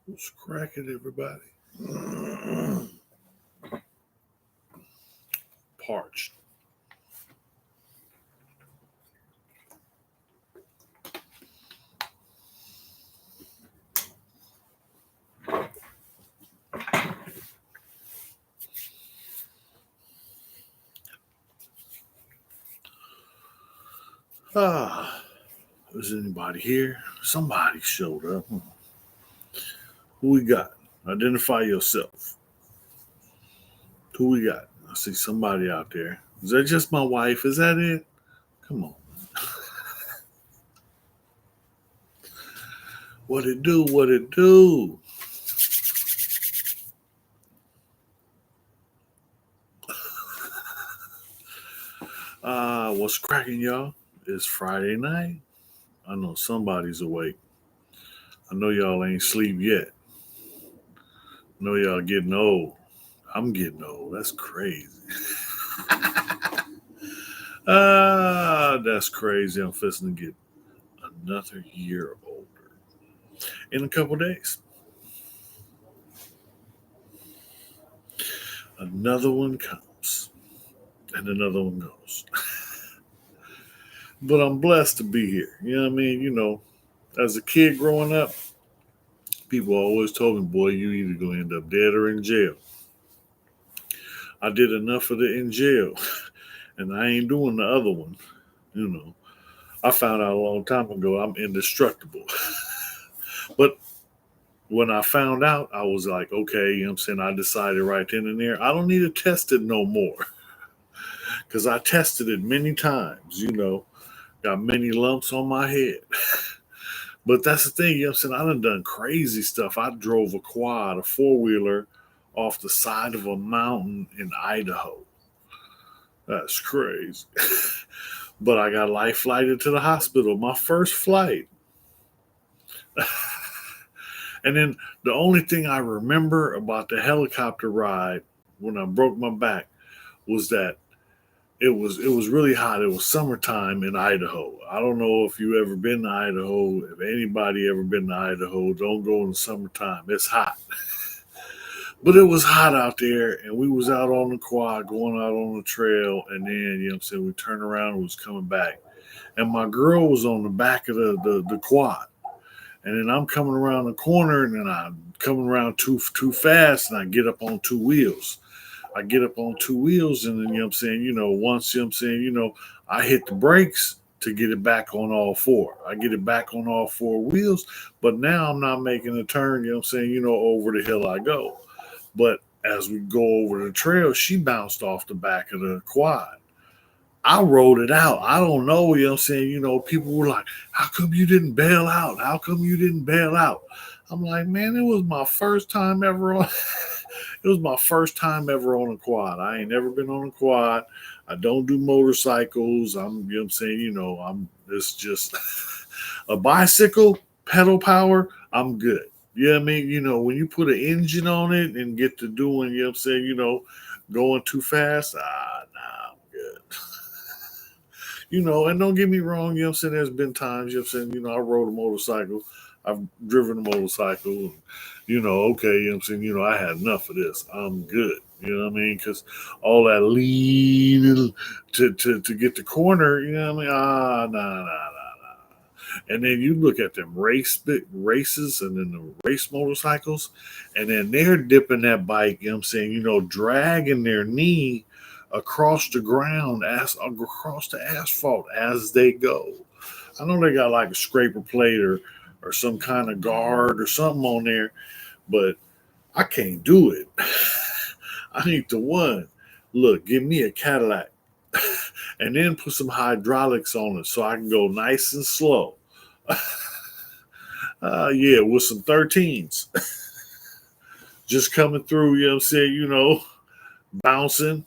What's cracking, everybody? Parched. Ah, is anybody here? Somebody showed up. Who we got? Identify yourself. Who we got? I see somebody out there. Is that just my wife? Is that it? Come on. What it do? What it do? What's cracking, y'all? It's Friday night. I know somebody's awake. I know y'all ain't sleep yet. I know y'all getting old. I'm getting old. That's crazy. That's crazy. I'm fixing to get another year older in a couple days. Another one comes and another one goes. But I'm blessed to be here. You know what I mean? As a kid growing up, people always told me, boy, you either going to end up dead or in jail. I did enough of it in jail, and I ain't doing the other one. You know, I found out a long time ago I'm indestructible. But when I found out, I was like, okay, you know what I'm saying? I decided right then and there, I don't need to test it no more. Because I tested it many times, got many lumps on my head. But that's the thing, you know what I'm saying? I done crazy stuff. I drove a quad, a four wheeler, off the side of a mountain in Idaho. That's crazy. But I got life flighted to the hospital, my first flight. And then the only thing I remember about the helicopter ride when I broke my back was that it was really hot. It was summertime in Idaho. I don't know if you ever been to Idaho. If anybody ever been to Idaho, don't go in the summertime. It's hot. But it was hot out there, and we was out on the quad, going out on the trail, and then, we turned around and was coming back. And my girl was on the back of the quad. And then I'm coming around the corner, and then I'm coming around too fast, and I get up on two wheels. I get up on two wheels, and then, once, I hit the brakes to get it back on all four. I get it back on all four wheels, but now I'm not making a turn, over the hill I go. But as we go over the trail, she bounced off the back of the quad. I rode it out. I don't know, people were like, how come you didn't bail out? How come you didn't bail out? I'm like, man, it was my first time ever on it was my first time ever on a quad. I ain't never been on a quad. I don't do motorcycles. I'm it's just a bicycle, pedal power, I'm good. You know what I mean? When you put an engine on it and get to doing, going too fast, nah, I'm good. And don't get me wrong, there's been times, I rode a motorcycle, I've driven a motorcycle, and, okay, I had enough of this. I'm good. You know what I mean? Because all that lean to get the corner, you know what I mean? Nah. And then you look at them races and then the race motorcycles, and then they're dipping that bike, dragging their knee across the ground, across the asphalt as they go. I know they got like a scraper plate or some kind of guard or something on there, but I can't do it. I need to one. Look, give me a Cadillac and then put some hydraulics on it so I can go nice and slow. Yeah, with some 13s just coming through, bouncing,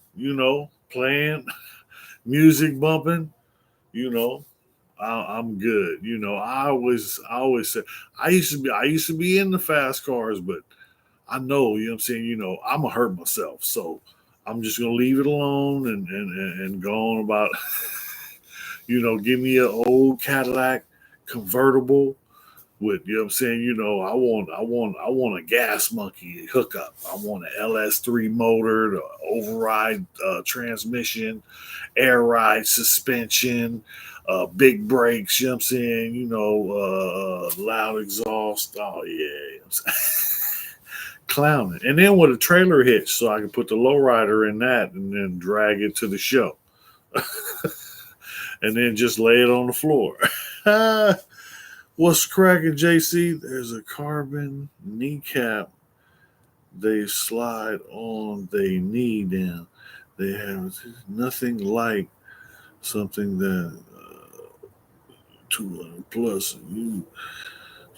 playing, music bumping, you know, I'm good. I always said I used to be in the fast cars, but I know, I'm gonna hurt myself. So I'm just gonna leave it alone and go on about, give me an old Cadillac convertible, with, you know what I'm saying, I want a gas monkey hookup. I want an LS3 motor, the override transmission, air ride suspension, big brakes, you know what I'm saying, loud exhaust. Oh yeah, you know what I'm saying? Clowning. And then with a trailer hitch so I can put the lowrider in that and then drag it to the show. And then just lay it on the floor. What's cracking, JC? There's a carbon kneecap. They slide on they knee down. They have nothing like something that 200 plus. You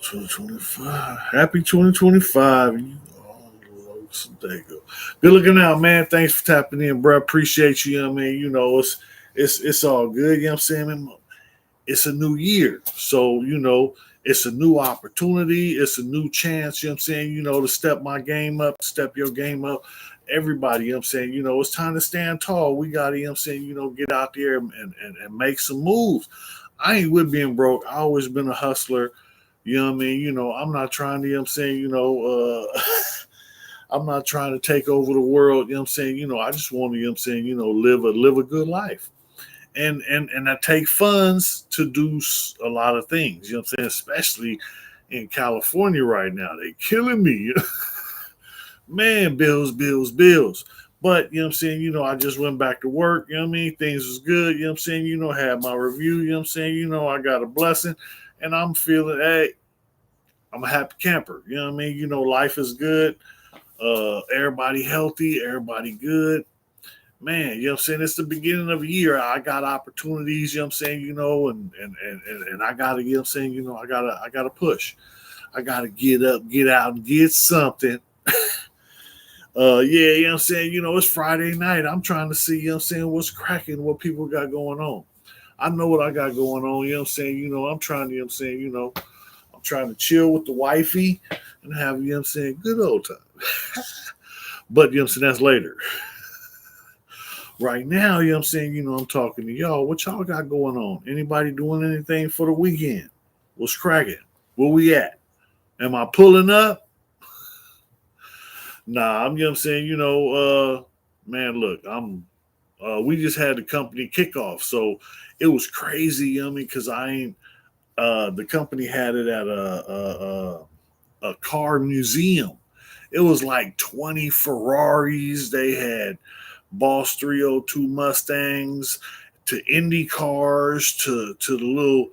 2025. Happy 2025. You, oh, there you go. Good looking out, man. Thanks for tapping in, bro. Appreciate you. I mean, it's all good. You know what I'm saying? It's a new year. So, it's a new opportunity. It's a new chance, you know what I'm saying, to step my game up, step your game up. Everybody, you know what I'm saying, it's time to stand tall. We got to, you know what I'm saying, get out there and make some moves. I ain't with being broke. I always been a hustler. You know what I mean? I'm not trying to, you know what I'm saying, I'm not trying to take over the world. You know what I'm saying? I just want to, you know what I'm saying, live a good life. And I take funds to do a lot of things. You know what I'm saying? Especially in California right now. They killing me. Man, bills. But, you know what I'm saying? I just went back to work. You know what I mean? Things was good. You know what I'm saying? Had my review. You know what I'm saying? I got a blessing. And I'm feeling, hey, I'm a happy camper. You know what I mean? Life is good. Everybody healthy. Everybody good. Man, you know what I'm saying? It's the beginning of the year. I got opportunities, you know what I'm saying, and I gotta, you know what I'm saying, I gotta push. I gotta get up, get out, and get something. Yeah, you know what I'm saying? It's Friday night. I'm trying to see, you know what I'm saying, what's cracking, what people got going on. I know what I got going on, you know what I'm saying? I'm trying to, you know what I'm saying, I'm trying to chill with the wifey and have, you know what I'm saying, good old time. But you know what I'm saying, that's later. Right now, you know what I'm saying, I'm talking to y'all. What y'all got going on? Anybody doing anything for the weekend? What's cracking? Where we at? Am I pulling up? Nah, you know what I'm saying, man, look, we just had the company kickoff. So it was crazy, you know what I mean? Because the company had it at a car museum. It was like 20 Ferraris. They had Boss 302 Mustangs to Indy cars to the little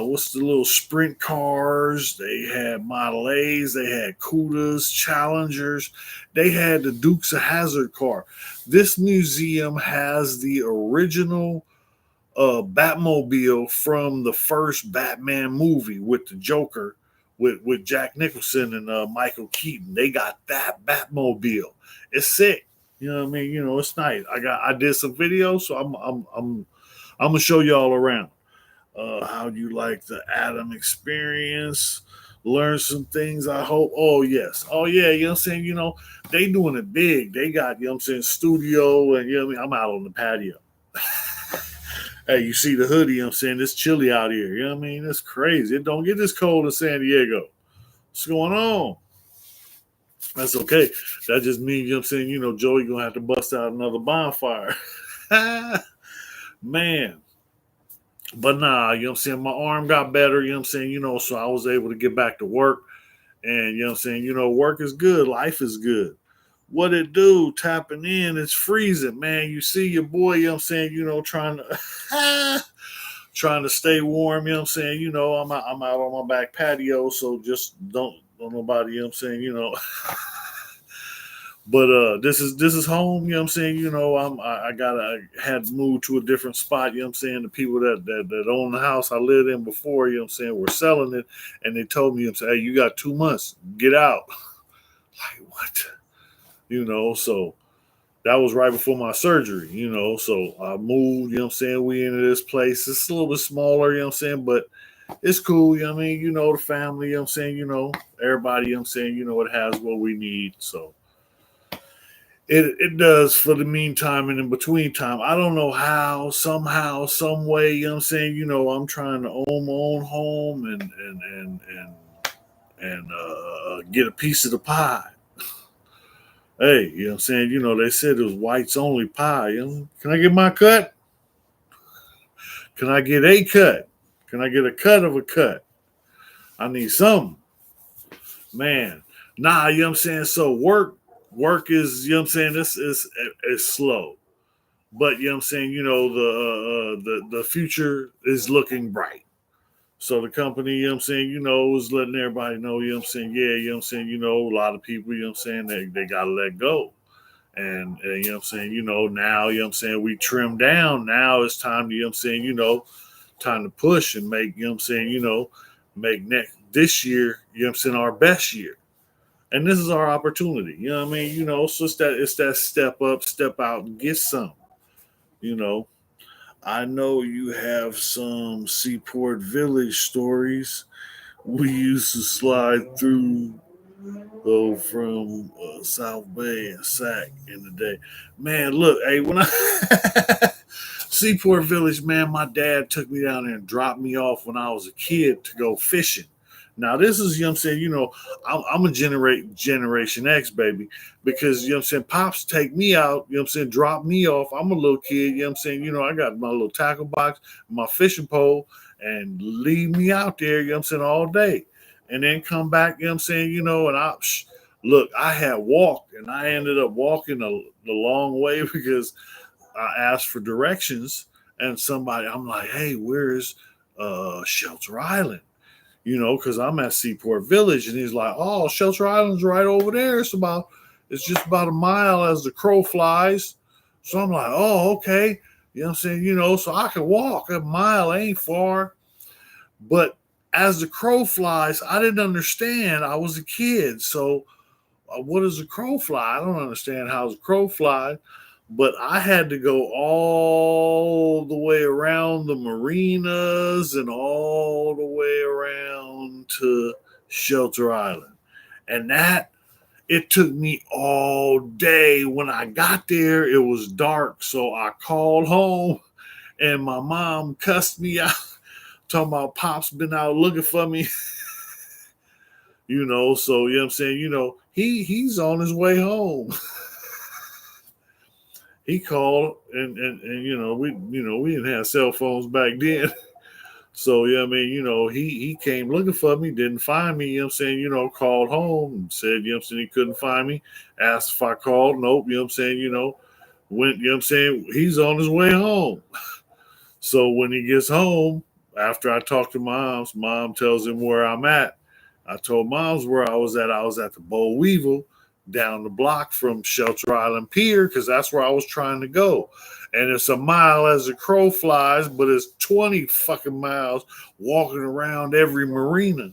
what's the little sprint cars. They had Model A's, they had Cudas, Challengers, they had the Dukes of Hazzard car. This museum has the original Batmobile from the first Batman movie with the Joker with Jack Nicholson and Michael Keaton. They got that Batmobile. It's sick. You know what I mean? It's nice. I did some videos, so I'm gonna show y'all around. How do you like the Adam experience? Learn some things, I hope. Oh yes. Oh yeah, you know what I'm saying? They doing it big. They got, you know what I'm saying, studio, and you know what I mean? I'm out on the patio. Hey, you see the hoodie, you know what I'm saying? It's chilly out here. You know what I mean? It's crazy. It don't get this cold in San Diego. What's going on? That's okay. That just means, you know what I'm saying, Joey gonna have to bust out another bonfire. Man. But nah, you know what I'm saying? My arm got better, you know what I'm saying, so I was able to get back to work. And you know what I'm saying, work is good, life is good. What it do? Tapping in, it's freezing, man. You see your boy, you know what I'm saying, trying to trying to stay warm, you know what I'm saying? I'm out on my back patio, so just don't nobody, you know what I'm saying, But this is home, you know what I'm saying? I had moved to a different spot, you know what I'm saying? The people that own the house I lived in before, you know what I'm saying, were selling it, and they told me, you know what I'm saying, hey, you got 2 months, get out. Like what? So that was right before my surgery, so I moved, you know what I'm saying? We into this place. It's a little bit smaller, you know what I'm saying, but it's cool, you know what I mean? The family, you know what I'm saying, everybody, you know what I'm saying, it has what we need. So It does for the meantime and in between time. I don't know how, somehow, some way, you know what I'm saying? I'm trying to own my own home and get a piece of the pie. Hey, you know what I'm saying? They said it was whites only pie. Can I get my cut? Can I get a cut? Can I get a cut of a cut? I need something. Man. Nah, you know what I'm saying? So work is, you know what I'm saying, this is slow. But you know what I'm saying, the future is looking bright. So the company, you know what I'm saying, is letting everybody know, you know what I'm saying, yeah, you know what I'm saying, a lot of people, you know what I'm saying, they gotta let go. And you know what I'm saying, now, you know what I'm saying, we trim down. Now it's time to, you know what I'm saying, time to push and make, you know what I'm saying, make next this year, you know what I'm saying, our best year. And this is our opportunity. You know what I mean? So it's that step up, step out and get some. You know, I know you have some Seaport Village stories. We used to slide through from South Bay and Sac in the day. Man, look, hey, when I Seaport Village, man, my dad took me down there and dropped me off when I was a kid to go fishing. Now this is, you know what I'm saying, I'm a Generation X baby, because you know what I'm saying, pops take me out, you know what I'm saying, drop me off. I'm a little kid, you know what I'm saying, I got my little tackle box, my fishing pole, and leave me out there, you know what I'm saying, all day. And then come back, you know what I'm saying, and look, I had walked and I ended up walking the long way because I asked for directions, and I'm like, hey, where's Shelter Island? Because I'm at Seaport Village, and he's like, oh, Shelter Island's right over there. It's just about a mile as the crow flies. So I'm like, oh, okay. You know what I'm saying? So I can walk a mile, ain't far. But as the crow flies, I didn't understand. I was a kid. So what is a crow fly? I don't understand how a crow fly. But I had to go all the way around the marinas and all the way around to Shelter Island. And it took me all day. When I got there, it was dark. So I called home, and my mom cussed me out, talking about Pop's been out looking for me. So you know what I'm saying, he's on his way home. He called, and we didn't have cell phones back then. So yeah, I mean, he came looking for me, didn't find me, you know what I'm saying, called home and said, you know what I'm saying, he couldn't find me, asked if I called, nope, you know what I'm saying, went, you know what I'm saying, he's on his way home. So when he gets home, after I talk to mom tells him where I'm at. I told moms where I was at. I was at the Boll Weevil down the block from Shelter Island Pier, because that's where I was trying to go. And it's a mile as the crow flies, but it's 20 fucking miles walking around every marina.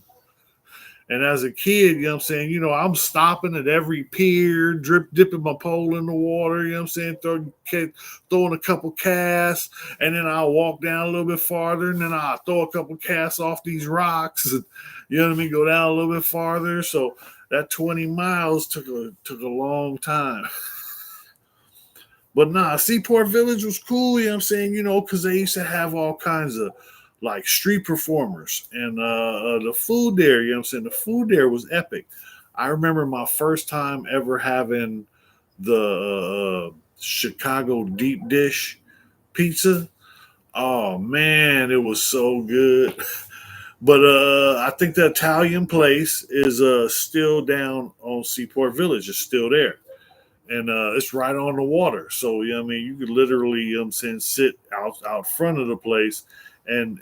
And as a kid, you know what I'm saying, I'm stopping at every pier, dipping my pole in the water, you know what I'm saying, throwing a couple casts, and then I'll walk down a little bit farther, and then I'll throw a couple casts off these rocks, and, you know what I mean, go down a little bit farther. So that 20 miles took a long time. But nah, Seaport Village was cool, you know what I'm saying, because they used to have all kinds of like street performers, and the food there, you know what I'm saying, the food there was epic. I remember my first time ever having the Chicago deep dish pizza. Oh man, it was so good. But I think the Italian place is still down on Seaport Village. It's still there, and it's right on the water. So yeah, I mean, you could literally, you know what I'm saying, sit out front of the place and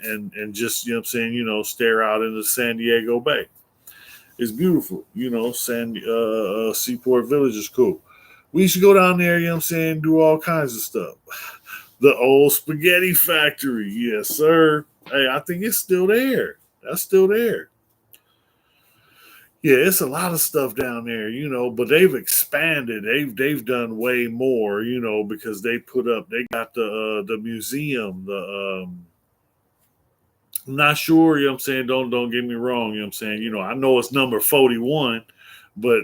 just, you know what I'm saying, stare out into San Diego Bay. It's beautiful, Seaport Village is cool. We used to go down there, you know what I'm saying, do all kinds of stuff. The old spaghetti factory, yes, sir. Hey, I think it's still there. That's still there. Yeah, it's a lot of stuff down there, but they've expanded. They've done way more, because they got the museum, I'm not sure, you know what I'm saying, don't get me wrong, you know what I'm saying, I know it's number 41, but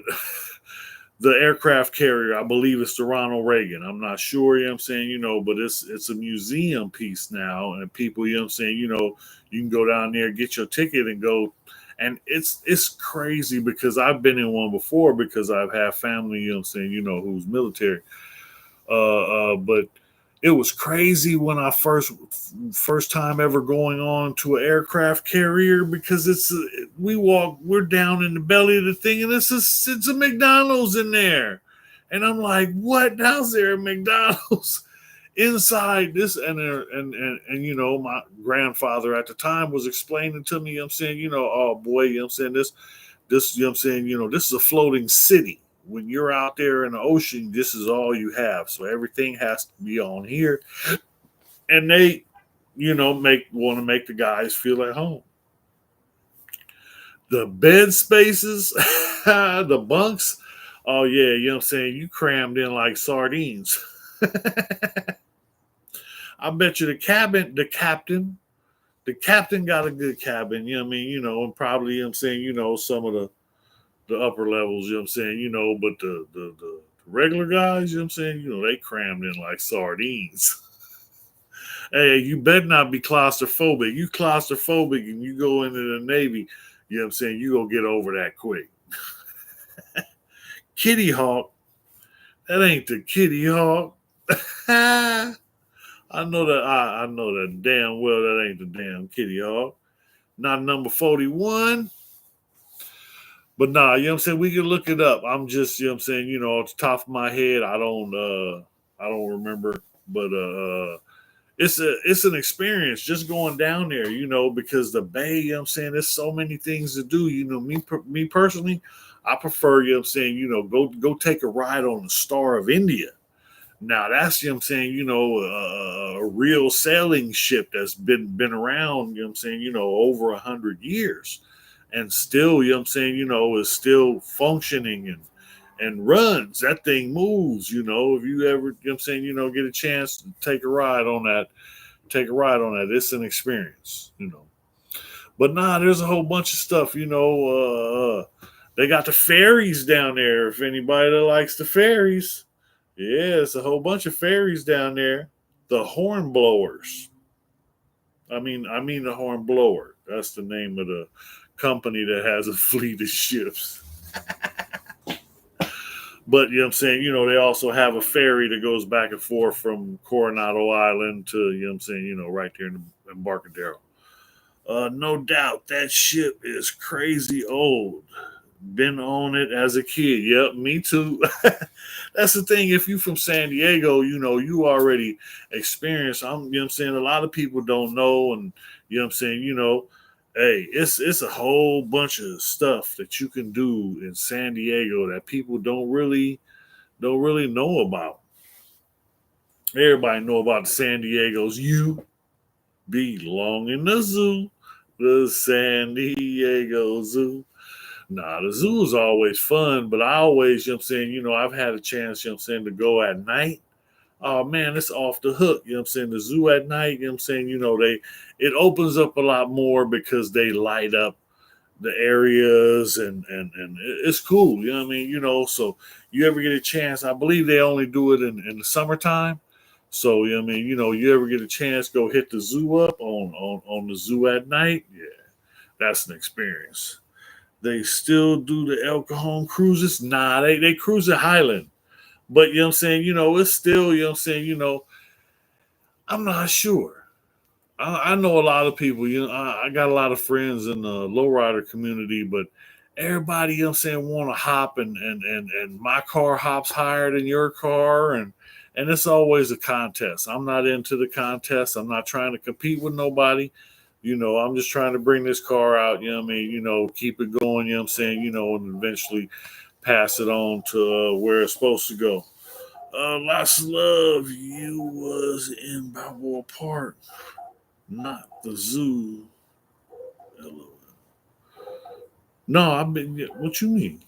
the aircraft carrier. I believe it's the Ronald Reagan. I'm not sure, you know what I'm saying, but it's a museum piece now, and people, you know what I'm saying, you can go down there, get your ticket and go. And it's crazy because I've been in one before because I've had family, you know what I'm saying, who's military. But it was crazy when I first time ever going on to an aircraft carrier because we're down in the belly of the thing and it's a McDonald's in there, and I'm like, what? How's there a McDonald's inside this? And my grandfather at the time was explaining to me, I'm saying, oh boy, I'm saying this, I'm saying, this is a floating city. When you're out there in the ocean, this is all you have. So everything has to be on here. And they, want to make the guys feel at home. The bed spaces, the bunks, oh yeah, you know what I'm saying? You crammed in like sardines. I bet you the captain got a good cabin, you know what I mean? And probably, I'm saying, some of the upper levels, you know what I'm saying, but the regular guys, you know what I'm saying, they crammed in like sardines. Hey, you better not be claustrophobic. You claustrophobic and you go into the Navy, you know what I'm saying, you gonna get over that quick. Kitty Hawk, that ain't the Kitty Hawk. I know that damn well that ain't the damn Kitty Hawk. Not number 41. But nah, you know what I'm saying? We can look it up. I'm just, you know what I'm saying, off the top of my head, I don't remember. But it's an experience just going down there, because the bay, you know what I'm saying, there's so many things to do. Me personally, I prefer, you know what I'm saying, go take a ride on the Star of India. Now that's, you know what I'm saying, a real sailing ship that's been around, you know what I'm saying, over 100 years. And still, you know what I'm saying, is still functioning and runs. That thing moves, if you ever, you know what I'm saying, get a chance to take a ride on that, It's an experience, But nah, there's a whole bunch of stuff, they got the ferries down there. If anybody that likes the ferries, yeah, it's a whole bunch of ferries down there. The horn blowers. I mean the horn blower. That's the name of the company that has a fleet of ships. But you know what I'm saying, they also have a ferry that goes back and forth from Coronado Island to, you know what I'm saying, right there in Embarcadero. No doubt that ship is crazy old. Been on it as a kid. Yep, me too. That's the thing. If you from San Diego, you already experienced. You know what I'm saying, a lot of people don't know, and you know what I'm saying, hey, it's a whole bunch of stuff that you can do in San Diego that people don't really know about. Everybody know about the San Diego's. You belong in the zoo, the San Diego Zoo. Nah, the zoo is always fun, but I always, you know what I'm saying, I've had a chance, you know what I'm saying, to go at night. Oh man, it's off the hook. You know what I'm saying? The zoo at night, you know what I'm saying, it opens up a lot more because they light up the areas and it's cool. You know what I mean? So you ever get a chance, I believe they only do it in the summertime. So, you know what I mean, you ever get a chance, go hit the zoo up on the zoo at night. Yeah, that's an experience. They still do the El Cajon cruises. Nah, they cruise at Highland. But you know what I'm saying, it's still, you know what I'm saying, I'm not sure. I know a lot of people, I got a lot of friends in the lowrider community, but everybody, you know what I'm saying, want to hop and my car hops higher than your car and it's always a contest. I'm not into the contest. I'm not trying to compete with nobody. I'm just trying to bring this car out, you know what I mean, keep it going, you know what I'm saying, and eventually pass it on to where it's supposed to go. Lots of love. You was in Balboa Park, not the zoo. Hello. No, I've been. What you mean?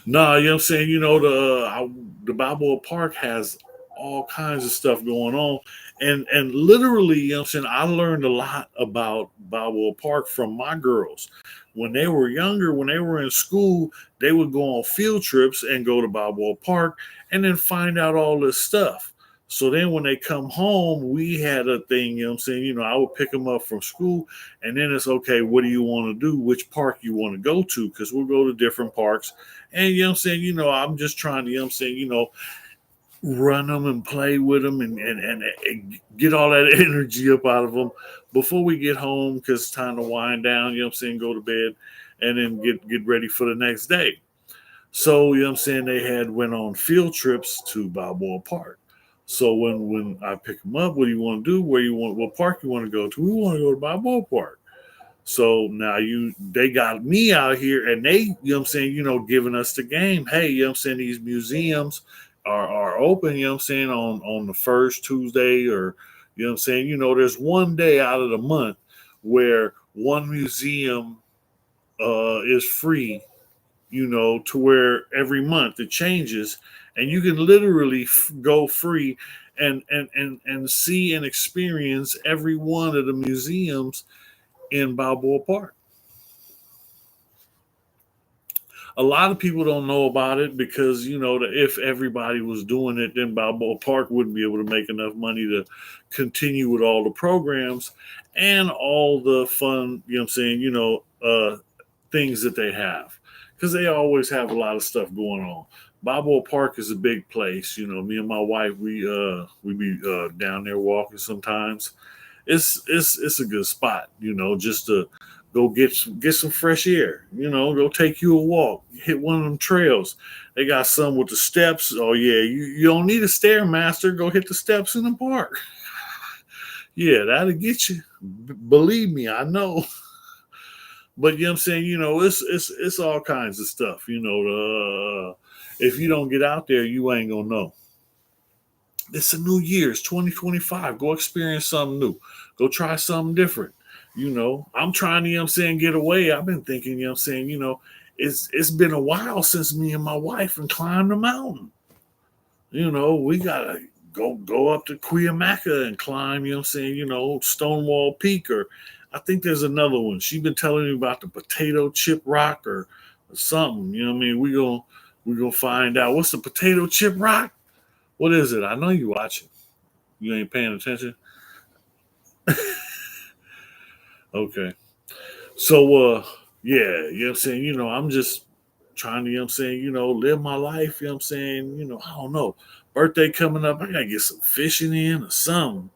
No, you know what I'm saying. The Balboa Park has all kinds of stuff going on, and literally, you know what I'm saying. I learned a lot about Balboa Park from my girls when they were younger, when they were in school, they would go on field trips and go to Balboa Park and then find out all this stuff. So then when they come home, we had a thing, you know what I'm saying? I would pick them up from school and then it's okay, what do you want to do? Which park you want to go to? Because we'll go to different parks. And you know what I'm saying, I'm just trying to, run them and play with them and get all that energy up out of them before we get home because it's time to wind down, go to bed and then get ready for the next day. So, they had went on field trips to Balboa Park. So when I pick them up, what do you want to do? What park you want to go to? We want to go to Balboa Park. So now they got me out here and they, giving us the game. Hey, these museums are open, on the first Tuesday or, there's one day out of the month where one museum is free, to where every month it changes and you can literally go free and see and experience every one of the museums in Balboa Park. A lot of people don't know about it because, if everybody was doing it, then Balboa Park wouldn't be able to make enough money to continue with all the programs and all the fun, things that they have. Because they always have a lot of stuff going on. Balboa Park is a big place. Me and my wife, we be down there walking sometimes. It's a good spot, just to go get some fresh air, go take you a walk, hit one of them trails. They got some with the steps. Oh yeah, you don't need a stairmaster. Go hit the steps in the park. Yeah, that'll get you. Believe me, I know. But it's all kinds of stuff. If you don't get out there, you ain't gonna know. It's a new year. It's 2025. Go experience something new. Go try something different. I'm trying to, get away. I've been thinking, it's been a while since me and my wife and climbed the mountain. We gotta go up to Cuyamaca and climb, Stonewall Peak, or I think there's another one. She's been telling me about the Potato Chip Rock or something. We gonna find out. What's the Potato Chip Rock? What is it? I know you watching. You ain't paying attention. Okay. So yeah, I'm just trying to, live my life, I don't know. Birthday coming up, I gotta get some fishing in or something.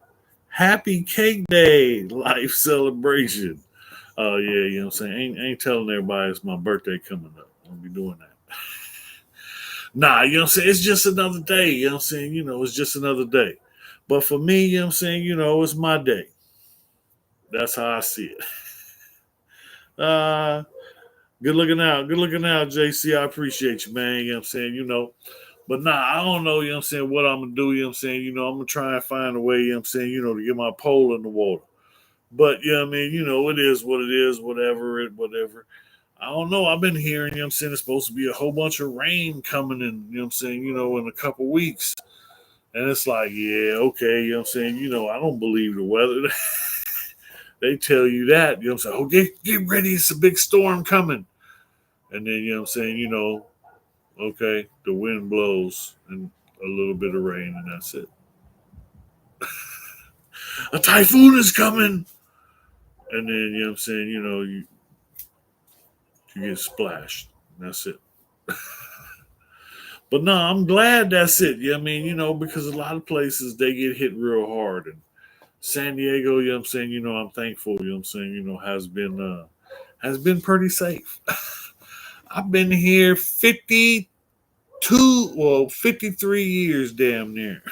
Happy cake day, life celebration. Oh yeah, Ain't telling everybody it's my birthday coming up. I'll be doing that. Nah, it's just another day, it's just another day. But for me, it's my day. That's how I see it. Good looking out. Good looking out, JC. I appreciate you, man. But nah, I don't know, what I'm gonna do, I'm gonna try and find a way, to get my pole in the water. But it is what it is, whatever. I don't know. I've been hearing, it's supposed to be a whole bunch of rain coming in, in a couple weeks. And it's like, yeah, okay, I don't believe the weather. They tell you that, oh, get ready, it's a big storm coming. And then, okay, the wind blows and a little bit of rain, and that's it. A typhoon is coming. And then, you get splashed. And that's it. But no, I'm glad that's it. Because a lot of places they get hit real hard. And San Diego, I'm thankful, has been pretty safe. I've been here 53 years damn near.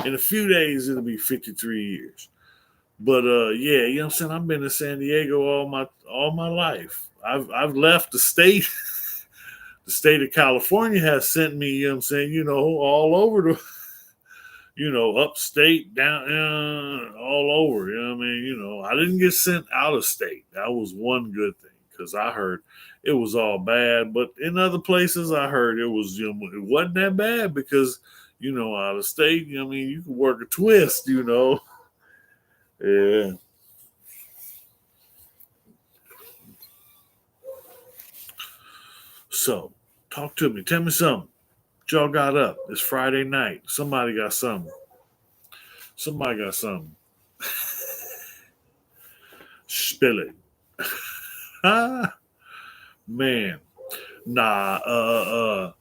In a few days it'll be 53 years. But yeah, I've been to San Diego all my life. I've left the state. The state of California has sent me, all over the, upstate, down, all over. I didn't get sent out of state. That was one good thing because I heard it was all bad. But in other places, I heard it was, it wasn't that bad because, out of state, you can work a twist, Yeah. So, talk to me. Tell me something. What y'all got up? It's Friday night. Somebody got something. Somebody got something. Spill it. Ah, man. Nah,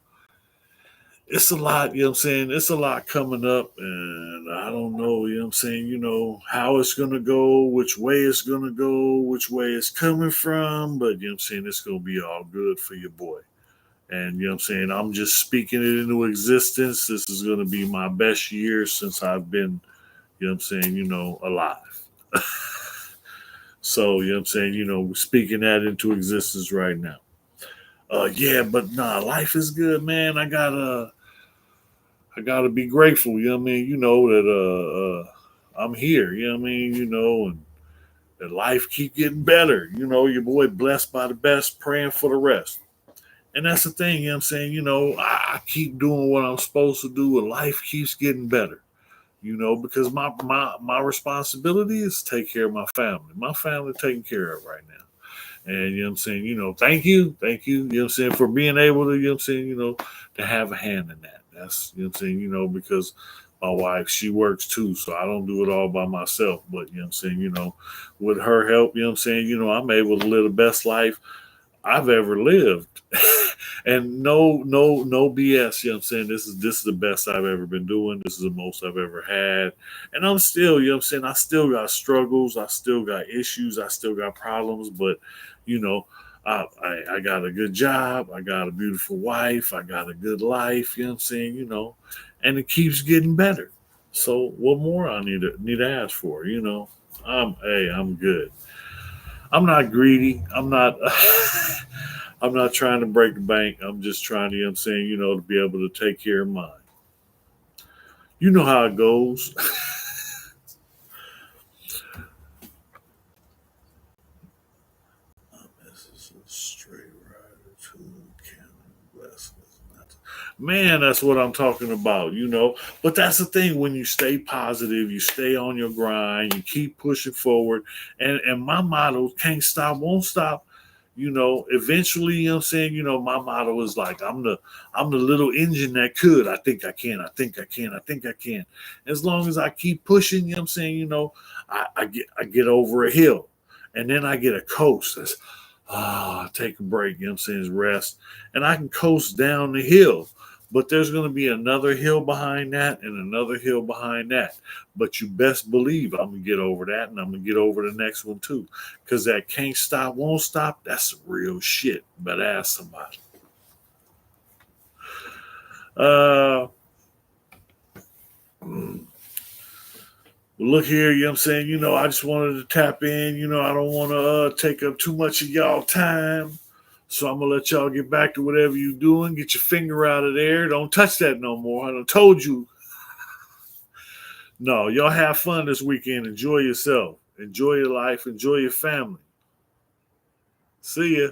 it's a lot, you know what I'm saying? It's a lot coming up, and I don't know, you know what I'm saying, how it's going to go, which way it's going to go, which way it's coming from, but you know what I'm saying, it's going to be all good for your boy. And you know what I'm saying, I'm just speaking it into existence. This is going to be my best year since I've been, you know what I'm saying, alive. So, you know what I'm saying, we're speaking that into existence right now. Yeah, but nah, life is good, man. I gotta be grateful, you know what I mean? That I'm here, you know what I mean, and that life keep getting better. Your boy blessed by the best, praying for the rest. And that's the thing, you know what I'm saying? I keep doing what I'm supposed to do and life keeps getting better. Because my responsibility is to take care of my family. My family taken care of right now. And you know what I'm saying, thank you know what I'm saying, for being able to, to have a hand in that. That's you know what I'm saying, because my wife, she works too, so I don't do it all by myself. But you know what I'm saying, with her help, you know what I'm saying, I'm able to live the best life I've ever lived. And no BS, you know what I'm saying? This is the best I've ever been doing. This is the most I've ever had. And I'm still, you know what I'm saying, I still got struggles, I still got issues, I still got problems, but you know, I got a good job, I got a beautiful wife, I got a good life, you know what I'm saying, and it keeps getting better. So what more I need to ask for, I'm good. I'm not greedy. I'm not I'm not trying to break the bank. I'm just trying to, you know what I'm saying, to be able to take care of mine. You know how it goes. This is a straight rider to Cannon blessings. Man, that's what I'm talking about, But that's the thing, when you stay positive, you stay on your grind, you keep pushing forward. And my motto, can't stop, won't stop. Eventually, you know what I'm saying, my motto is like, I'm the little engine that could. I think I can, I think I can, I think I can. As long as I keep pushing, you know what I'm saying, I get over a hill and then I get a coast. That's take a break, you know what I'm saying, rest. And I can coast down the hill. But there's going to be another hill behind that and another hill behind that. But you best believe I'm going to get over that and I'm going to get over the next one too. Because that can't stop, won't stop, that's some real shit. Better ask somebody. Uh, Look here, you know what I'm saying? I just wanted to tap in. I don't want to take up too much of y'all time. So I'm going to let y'all get back to whatever you're doing. Get your finger out of there. Don't touch that no more. I done told you. No, y'all have fun this weekend. Enjoy yourself. Enjoy your life. Enjoy your family. See ya.